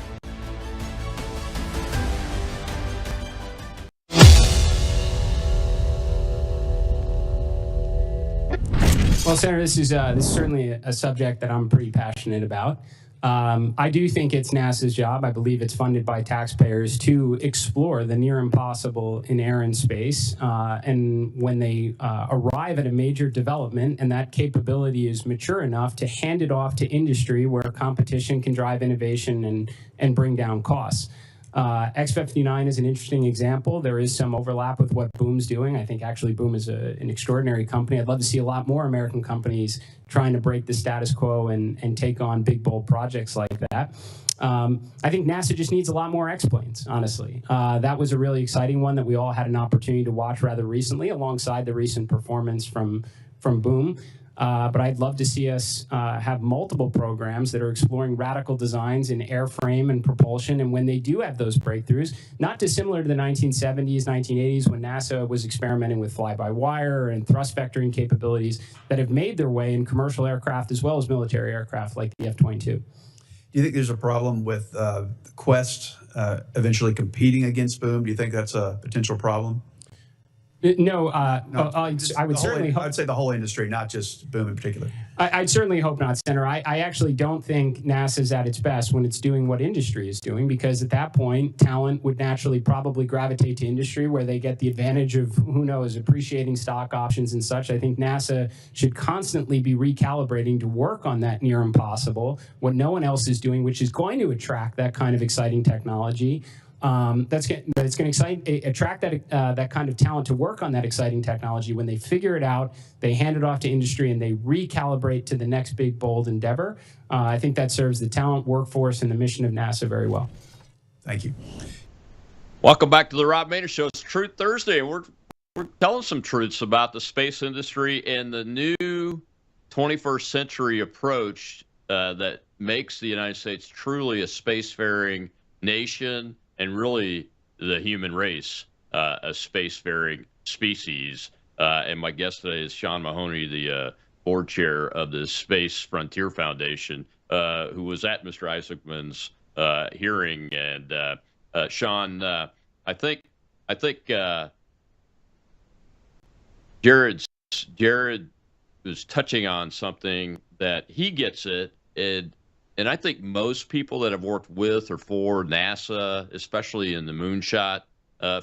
Well, Senator, this is certainly a subject that I'm pretty passionate about. I do think it's NASA's job. I believe it's funded by taxpayers to explore the near impossible in air and space. And when they arrive at a major development and that capability is mature enough to hand it off to industry where competition can drive innovation and bring down costs. X-59 is an interesting example. There is some overlap with what Boom's doing. I think actually Boom is an extraordinary company. I'd love to see a lot more American companies trying to break the status quo and take on big, bold projects like that. I think NASA just needs a lot more X-planes, honestly. That was a really exciting one that we all had an opportunity to watch rather recently alongside the recent performance from Boom. But I'd love to see us have multiple programs that are exploring radical designs in airframe and propulsion. And when they do have those breakthroughs, not dissimilar to the 1970s, 1980s, when NASA was experimenting with fly-by-wire and thrust vectoring capabilities that have made their way in commercial aircraft as well as military aircraft like the F-22. Do you think there's a problem with Quest eventually competing against Boom? Do you think that's a potential problem? No, I would certainly hope. I'd say the whole industry, not just Boom in particular. I'd certainly hope not, Senator. I actually don't think NASA's at its best when it's doing what industry is doing, because at that point, talent would naturally probably gravitate to industry where they get the advantage of, who knows, appreciating stock options and such. I think NASA should constantly be recalibrating to work on that near impossible, what no one else is doing, which is going to attract that kind of exciting technology. It's going to attract that kind of talent to work on that exciting technology. When they figure it out, they hand it off to industry and they recalibrate to the next big, bold endeavor. I think that serves the talent, workforce, and the mission of NASA very well. Thank you. Welcome back to the Rob Maness Show. It's Truth Thursday, and we're telling some truths about the space industry and the new 21st century approach that makes the United States truly a spacefaring nation, and really the human race, a spacefaring species. And my guest today is Sean Mahoney, the board chair of the Space Frontier Foundation, who was at Mr. Isaacman's hearing. And Sean, I think Jared was touching on something that he gets it, and I think most people that have worked with or for NASA, especially in the moonshot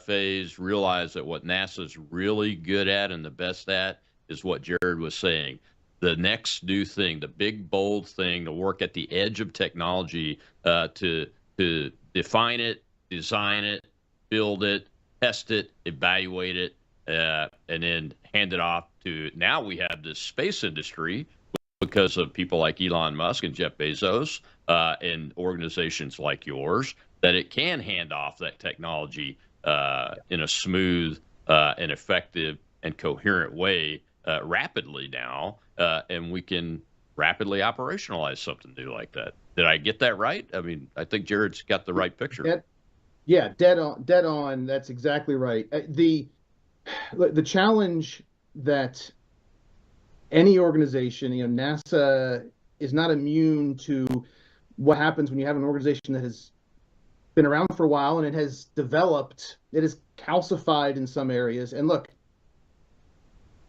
phase, realize that what NASA's really good at and the best at is what Jared was saying. The next new thing, the big, bold thing, to work at the edge of technology, to define it, design it, build it, test it, evaluate it, and then hand it off to, now we have this space industry because of people like Elon Musk and Jeff Bezos and organizations like yours, that it can hand off that technology in a smooth and effective and coherent way rapidly now, and we can rapidly operationalize something new like that. Did I get that right? I mean, I think Jared's got the right picture. Yeah, dead on, dead on. That's exactly right. The challenge that any organization, NASA is not immune to what happens when you have an organization that has been around for a while and it has developed, it is calcified in some areas. And look,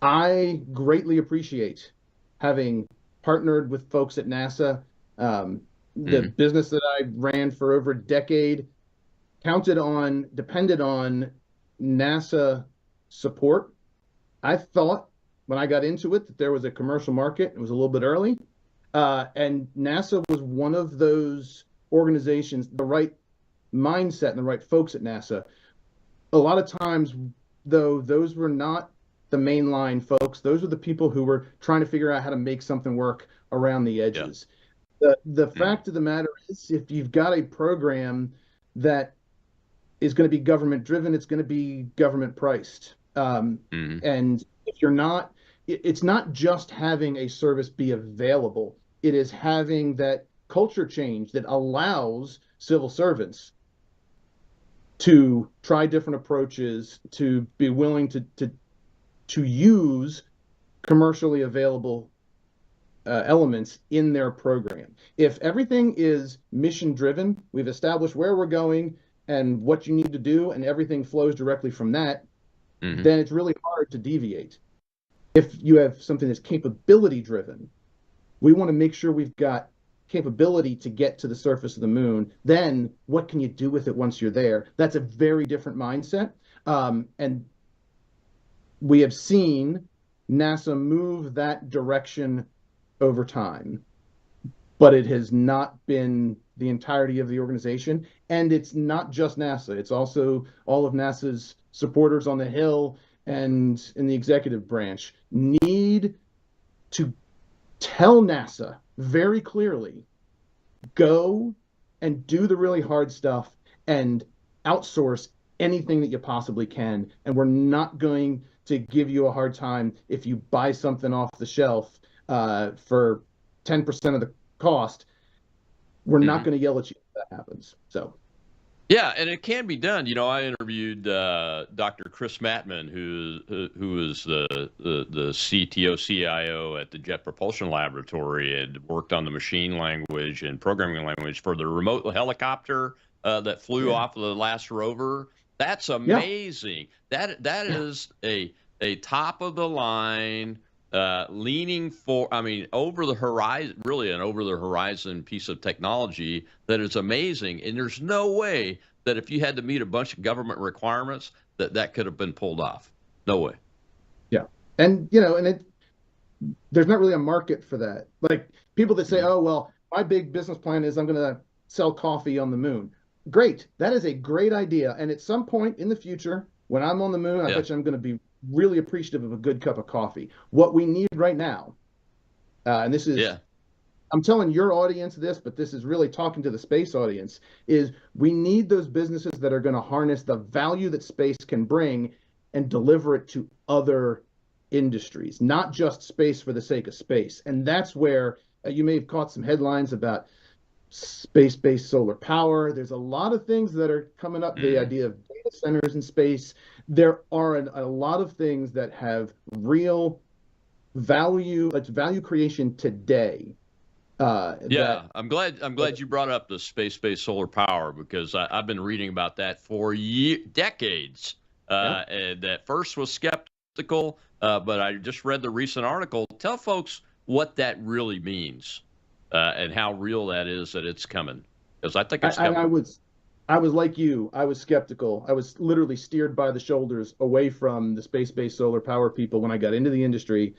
I greatly appreciate having partnered with folks at NASA. The business that I ran for over a decade depended on NASA support. I thought when I got into it that there was a commercial market. It was a little bit early. And NASA was one of those organizations, the right mindset and the right folks at NASA. A lot of times, though, those were not the mainline folks. Those were the people who were trying to figure out how to make something work around the edges. Yeah. The fact of the matter is, if you've got a program that is going to be government driven, it's going to be government priced. And if you're not, it's not just having a service be available. It is having that culture change that allows civil servants to try different approaches, to be willing to use commercially available elements in their program. If everything is mission driven, we've established where we're going and what you need to do, and everything flows directly from that, then it's really hard to deviate. If you have something that's capability driven, we want to make sure we've got capability to get to the surface of the moon. Then what can you do with it once you're there? That's a very different mindset. And we have seen NASA move that direction over time, but it has not been the entirety of the organization. And it's not just NASA. It's also all of NASA's supporters on the Hill and in the executive branch need to tell NASA very clearly, go and do the really hard stuff and outsource anything that you possibly can. And we're not going to give you a hard time if you buy something off the shelf for 10% of the cost. We're not going to yell at you if that happens. So. Yeah, and it can be done. You know, I interviewed Dr. Chris Mattman, who is the CTO, CIO at the Jet Propulsion Laboratory, and worked on the machine language and programming language for the remote helicopter that flew off of the last rover. That's amazing. Yeah. That is a top of the line, leaning for, I mean, over the horizon, really an over the horizon piece of technology that is amazing. And there's no way that if you had to meet a bunch of government requirements that could have been pulled off. No way. Yeah. And, you know, and there's not really a market for that. Like people that say, oh, well, my big business plan is I'm going to sell coffee on the moon. Great. That is a great idea. And at some point in the future, when I'm on the moon, I bet you I'm going to be really appreciative of a good cup of coffee. What we need right now, and this is, I'm telling your audience this, but this is really talking to the space audience, is we need those businesses that are going to harness the value that space can bring and deliver it to other industries, not just space for the sake of space. And that's where you may have caught some headlines about space-based solar power. There's a lot of things that are coming up, the idea of data centers in space. There are a lot of things that have real value, like value creation today. I'm glad you brought up the space-based solar power, because I've been reading about that for decades. And at first was skeptical, but I just read the recent article. Tell folks what that really means. And how real that is, that it's coming, because I think it's coming. I was like you. I was skeptical. I was literally steered by the shoulders away from the space-based solar power people when I got into the industry.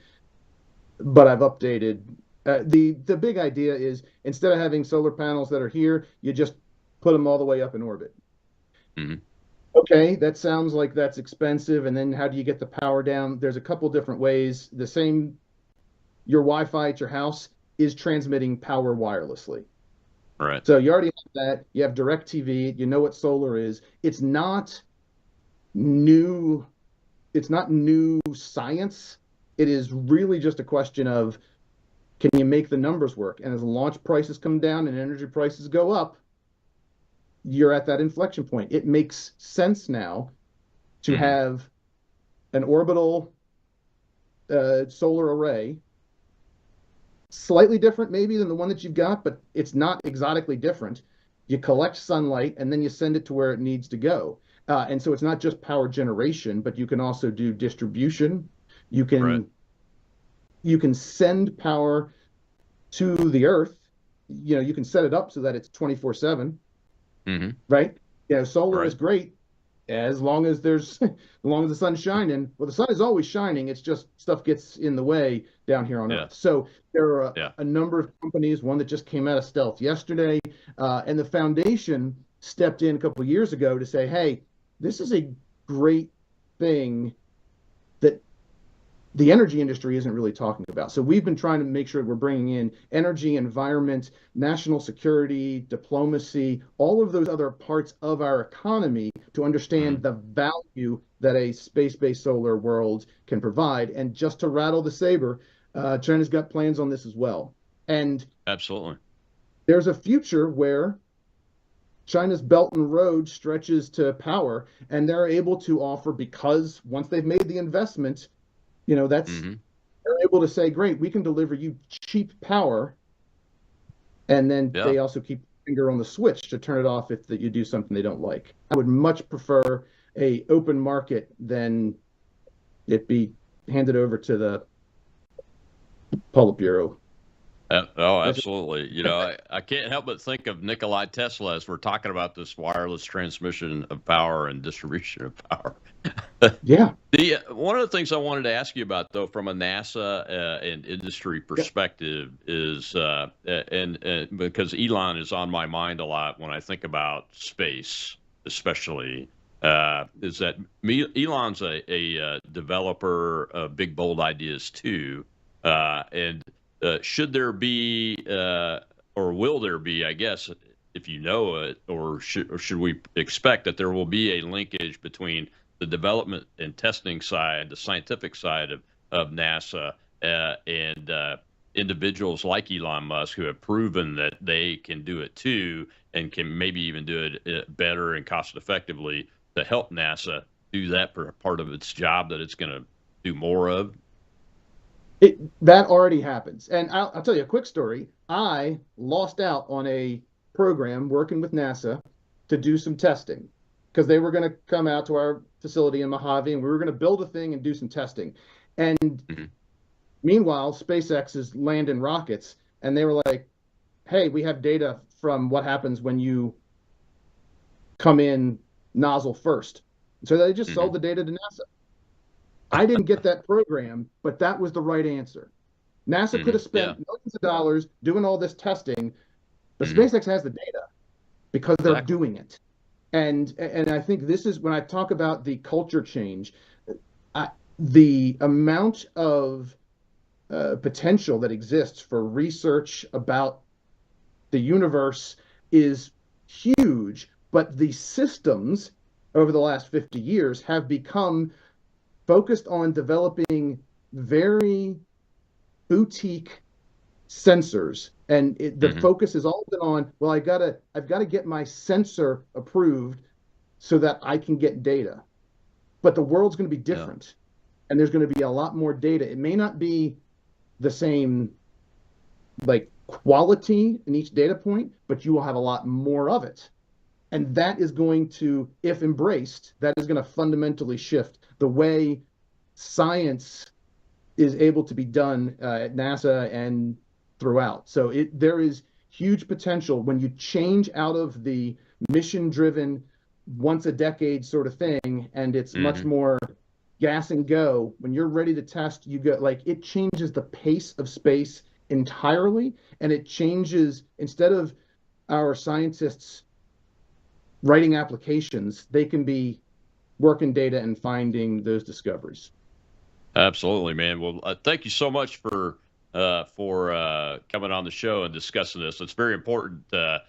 But I've updated. The big idea is, instead of having solar panels that are here, you just put them all the way up in orbit. Okay, that sounds like that's expensive. And then how do you get the power down? There's a couple different ways. The same your Wi-Fi at your house is transmitting power wirelessly. Right. So you already have that. You have DirecTV. You know what solar is. It's not new. It's not new science. It is really just a question of, can you make the numbers work? And as launch prices come down and energy prices go up, you're at that inflection point. It makes sense now to have an orbital solar array, slightly different maybe than the one that you've got, but it's not exotically different. You collect sunlight and then you send it to where it needs to go. And so it's not just power generation, but you can also do distribution. You can send power to the earth. You can set it up so that it's 24/7. Right? Solar is great as long as as long as the sun's shining. Well, the sun is always shining. It's just stuff gets in the way down here on Earth. So there are a number of companies, one that just came out of stealth yesterday, and the foundation stepped in a couple of years ago to say, hey, this is a great thing that the energy industry isn't really talking about. So we've been trying to make sure we're bringing in energy, environment, national security, diplomacy, all of those other parts of our economy to understand the value that a space-based solar world can provide. And just to rattle the saber, China's got plans on this as well. And absolutely, there's a future where China's Belt and Road stretches to power, and they're able to offer, because once they've made the investment, they're able to say, great, we can deliver you cheap power. And then they also keep their finger on the switch to turn it off if you do something they don't like. I would much prefer a open market than it be handed over to the Politburo. Oh, absolutely. I can't help but think of Nikola Tesla as we're talking about this wireless transmission of power and distribution of power. Yeah. One of the things I wanted to ask you about, though, from a NASA and industry perspective is, and because Elon is on my mind a lot when I think about space, especially, is that Elon's a developer of big, bold ideas, too. And should there be, or will there be, I guess, if you know it, or should we expect that there will be a linkage between the development and testing side, the scientific side of NASA, and individuals like Elon Musk who have proven that they can do it too, and can maybe even do it better and cost effectively to help NASA do that part of its job that it's going to do more of? That already happens. And I'll tell you a quick story. I lost out on a program working with NASA to do some testing because they were going to come out to our facility in Mojave and we were going to build a thing and do some testing. And meanwhile, SpaceX is landing rockets and they were like, hey, we have data from what happens when you come in nozzle first. So they just sold the data to NASA. I didn't get that program, but that was the right answer. NASA could have spent millions of dollars doing all this testing, but SpaceX has the data because they're doing it. And I think this is when I talk about the culture change, the amount of potential that exists for research about the universe is huge, but the systems over the last 50 years have become focused on developing very boutique sensors, and the focus has all been on, well, I've got to get my sensor approved so that I can get data. But the world's going to be different, and there's going to be a lot more data. It may not be the same like quality in each data point, but you will have a lot more of it. And that is going to, if embraced, that is going to fundamentally shift the way science is able to be done at NASA and throughout. So there is huge potential when you change out of the mission-driven, once a decade sort of thing, and it's much more gas and go. When you're ready to test, you go, like, it changes the pace of space entirely, and it changes, instead of our scientists writing applications, they can be working data and finding those discoveries. Absolutely, man. Well, thank you so much for for coming on the show and discussing this. It's very important that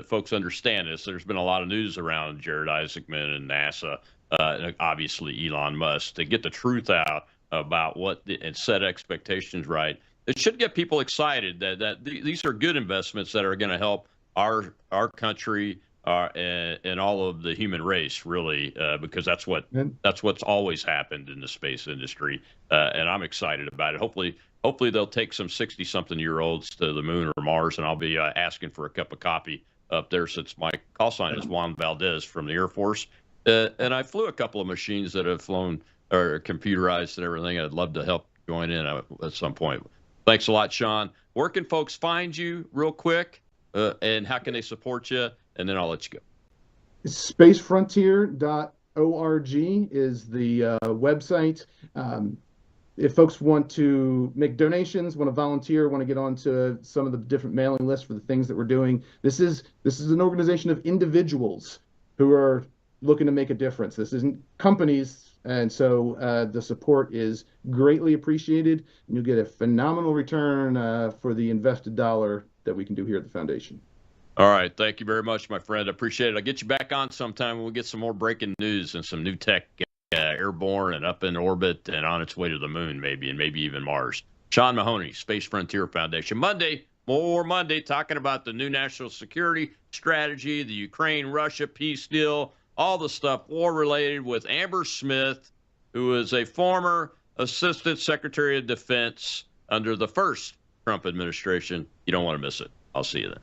folks understand this. There's been a lot of news around Jared Isaacman and NASA, and obviously Elon Musk, to get the truth out about and set expectations right. It should get people excited that these are good investments that are going to help our country and all of the human race, really, because that's what's always happened in the space industry, and I'm excited about it. Hopefully they'll take some 60-something-year-olds to the moon or Mars, and I'll be asking for a cup of coffee up there, since my call sign is Juan Valdez from the Air Force, and I flew a couple of machines that have flown or computerized and everything. I'd love to help join in at some point. Thanks a lot, Sean. Where can folks find you real quick, and how can they support you? And then I'll let you go. Spacefrontier.org is the website. If folks want to make donations, want to volunteer, want to get onto some of the different mailing lists for the things that we're doing, this is an organization of individuals who are looking to make a difference. This isn't companies, and so the support is greatly appreciated, and you'll get a phenomenal return for the invested dollar that we can do here at the foundation. All right. Thank you very much, my friend. I appreciate it. I'll get you back on sometime when we get some more breaking news and some new tech airborne and up in orbit and on its way to the moon, maybe, and maybe even Mars. Sean Mahoney, Space Frontier Foundation. More Monday, talking about the new national security strategy, the Ukraine-Russia peace deal, all the stuff war-related with Amber Smith, who is a former Assistant Secretary of Defense under the first Trump administration. You don't want to miss it. I'll see you then.